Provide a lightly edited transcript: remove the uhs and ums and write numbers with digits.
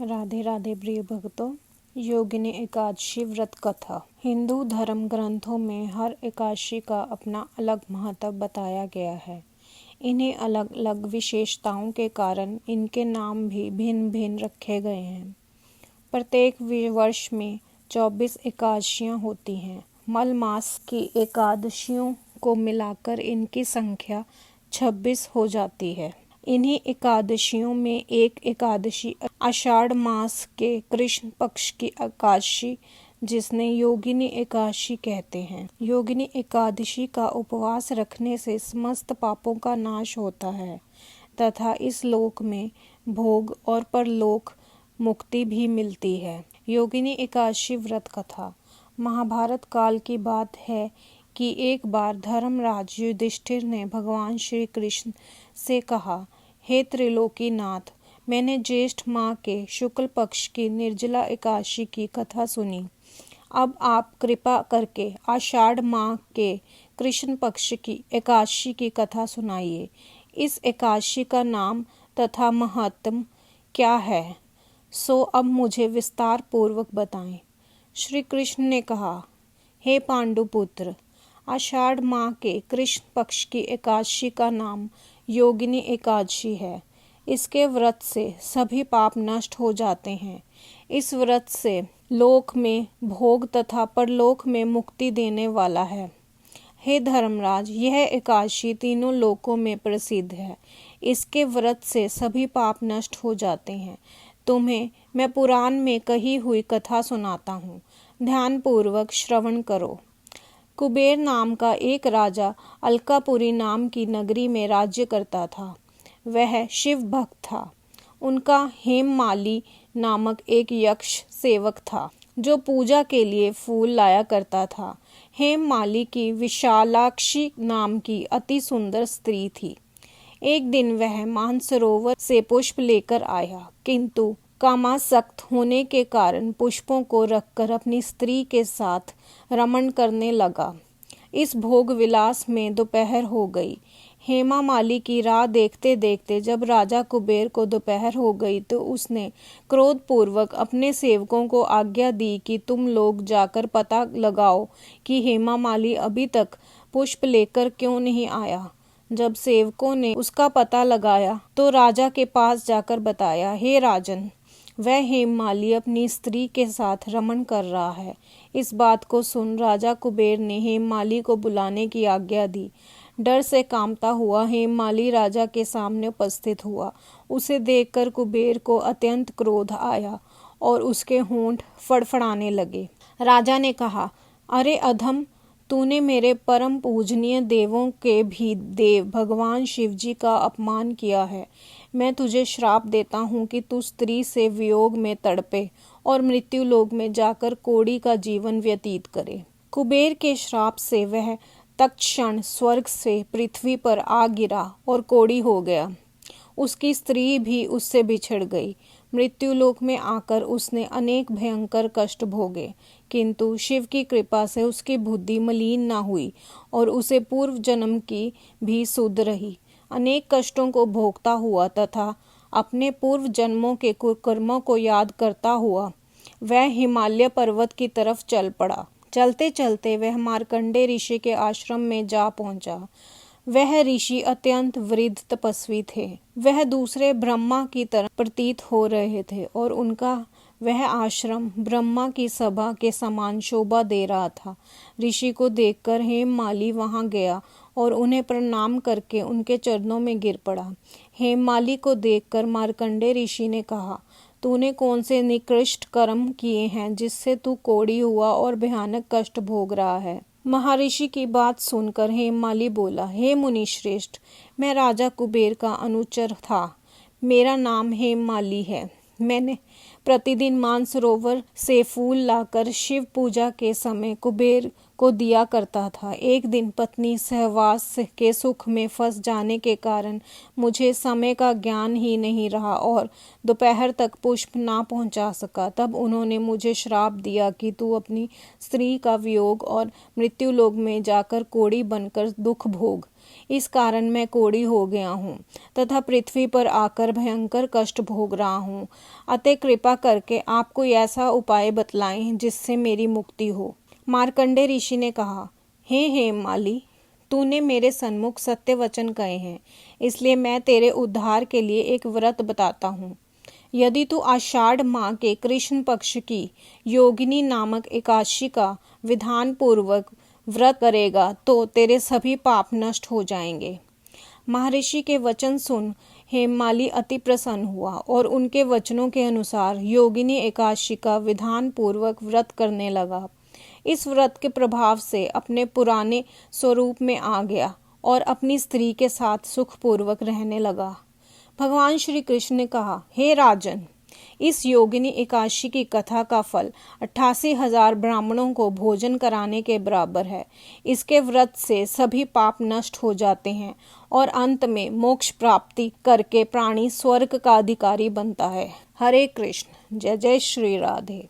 राधे राधे प्रिय भक्तों। योगिनी एकादशी व्रत कथा। हिंदू धर्म ग्रंथों में हर एकादशी का अपना अलग महत्व बताया गया है। इन्हें अलग अलग विशेषताओं के कारण इनके नाम भी भिन्न भिन्न रखे गए हैं। प्रत्येक वर्ष में 24 एकादशियां होती हैं। मल मास की एकादशियों को मिलाकर इनकी संख्या 26 हो जाती है। इन्हीं एकादशियों में एक एकादशी आषाढ़ मास के कृष्ण पक्ष की एकादशी जिसने योगिनी एकादशी कहते हैं। योगिनी एकादशी का उपवास रखने से समस्त पापों का नाश होता है तथा इस लोक में भोग और परलोक मुक्ति भी मिलती है। योगिनी एकादशी व्रत कथा। महाभारत काल की बात है कि एक बार धर्मराज युधिष्ठिर ने भगवान श्री कृष्ण से कहा, हे त्रिलोकीनाथ, मैंने ज्येष्ठ माह के शुक्ल पक्ष की निर्जला एकादशी की कथा सुनी। अब आप कृपा करके आषाढ़ माह के कृष्ण पक्ष की एकादशी की कथा सुनाइए। इस एकादशी का नाम तथा महत्व क्या है, सो अब मुझे विस्तार पूर्वक बताएं। श्री कृष्ण ने कहा, हे पांडुपुत्र, आषाढ़ माह के कृष्ण पक्ष की एकादशी का नाम योगिनी एकादशी है। इसके व्रत से सभी पाप नष्ट हो जाते हैं। इस व्रत से लोक में भोग तथा परलोक में मुक्ति देने वाला है। हे धर्मराज, यह एकादशी तीनों लोकों में प्रसिद्ध है। इसके व्रत से सभी पाप नष्ट हो जाते हैं। तुम्हें मैं पुराण में कही हुई कथा सुनाता हूँ, ध्यान पूर्वक श्रवण करो। कुबेर नाम का एक राजा अलकापुरी नाम की नगरी में राज्य करता था। वह शिव भक्त था। उनका हेममाली नामक एक यक्ष सेवक था जो पूजा के लिए फूल लाया करता था। हेममाली की विशालाक्षी नाम की अति सुंदर स्त्री थी। एक दिन वह मानसरोवर से पुष्प लेकर आया, किंतु कामासक्त होने के कारण पुष्पों को रखकर अपनी स्त्री के साथ रमण करने लगा। इस भोग विलास में दोपहर हो गई। हेमा माली की राह देखते देखते जब राजा कुबेर को दोपहर हो गई तो उसने क्रोधपूर्वक अपने सेवकों को आज्ञा दी कि तुम लोग जाकर पता लगाओ कि हेमा माली अभी तक पुष्प लेकर क्यों नहीं आया। जब सेवकों ने उसका पता लगाया तो राजा के पास जाकर बताया, हे राजन, वह हेममाली अपनी स्त्री के साथ रमण कर रहा है। इस बात को सुन राजा कुबेर ने हेममाली को बुलाने की आज्ञा दी। डर से कांपता हुआ हेममाली राजा के सामने उपस्थित हुआ। उसे देखकर कुबेर को अत्यंत क्रोध आया और उसके होंठ फड़फड़ाने लगे। राजा ने कहा, अरे अधम, तूने मेरे परम पूजनीय देवों के भी देव भगवान शिवजी का अपमान किया है। मैं तुझे श्राप देता हूँ कि तू स्त्री से वियोग में तड़पे और मृत्यु लोक में जाकर कोढ़ी का जीवन व्यतीत करे। कुबेर के श्राप से वह तत्क्षण स्वर्ग से पृथ्वी पर आ गिरा और कोढ़ी हो गया। उसकी स्त्री भी उससे बिछड़ गई। मृत्यु लोक में आकर उसने अनेक भयंकर कष्ट भोगे, किंतु शिव की कृपा से उसकी बुद्धि मलिन न हुई और उसे पूर्व जन्म की भी सुध रही। अनेक कष्टों को भोगता हुआ तथा अपने पूर्व जन्मों के कुकर्मों को याद करता हुआ वह हिमालय पर्वत की तरफ चल पड़ा। चलते चलते वह मार्कंडे ऋषि के आश्रम में जा पहुंचा। वह ऋषि अत्यंत वृद्ध तपस्वी थे। वह दूसरे ब्रह्मा की तरह प्रतीत हो रहे थे और उनका वह आश्रम ब्रह्मा की सभा के समान शोभा दे रहा था। ऋषि को देखकर हेममाली वहां गया और उन्हें प्रणाम करके उनके चरणों में गिर पड़ा। हेममाली को देखकर मार्कंडे ऋषि ने कहा, तूने कौन से निकृष्ट कर्म किए हैं जिससे तू कोढ़ी हुआ और भयानक कष्ट भोग रहा है। महर्षि की बात सुनकर हेममाली बोला, हे मुनि श्रेष्ठ, मैं राजा कुबेर का अनुचर था। मेरा नाम हेममाली है। मैंने प्रतिदिन मानसरोवर से फूल लाकर शिव पूजा के समय कुबेर को दिया करता था। एक दिन पत्नी सहवास के सुख में फंस जाने के कारण मुझे समय का ज्ञान ही नहीं रहा और दोपहर तक पुष्प ना पहुंचा सका। तब उन्होंने मुझे श्राप दिया कि तू अपनी स्त्री का वियोग और मृत्यु लोक में जाकर कोढ़ी बनकर दुख भोग। इस कारण मैं कोढ़ी हो गया हूँ तथा पृथ्वी पर आकर भयंकर कष्ट भोग रहा हूँ। अतः कृपा करके आप कोई ऐसा उपाय बतलाएं जिससे मेरी मुक्ति हो। मार्कंडेय ऋषि ने कहा, हे हेममाली, तूने मेरे सन्मुख सत्य वचन कहे हैं, इसलिए मैं तेरे उद्धार के लिए एक व्रत बताता हूँ। यदि तू आषाढ़ माह के कृष्ण पक्ष की योगिनी नामक एकादशी का विधान पूर्वक व्रत करेगा तो तेरे सभी पाप नष्ट हो जाएंगे। महर्षि के वचन सुन हेममाली अति प्रसन्न हुआ और उनके वचनों के अनुसार योगिनी एकादशी का विधान पूर्वक व्रत करने लगा। इस व्रत के प्रभाव से अपने पुराने स्वरूप में आ गया और अपनी स्त्री के साथ सुखपूर्वक रहने लगा। भगवान श्री कृष्ण ने कहा, हे राजन, इस योगिनी एकादशी की कथा का फल 88,000 ब्राह्मणों को भोजन कराने के बराबर है। इसके व्रत से सभी पाप नष्ट हो जाते हैं और अंत में मोक्ष प्राप्ति करके प्राणी स्वर्ग का अधिकारी बनता है। हरे कृष्ण। जय जय श्री राधे।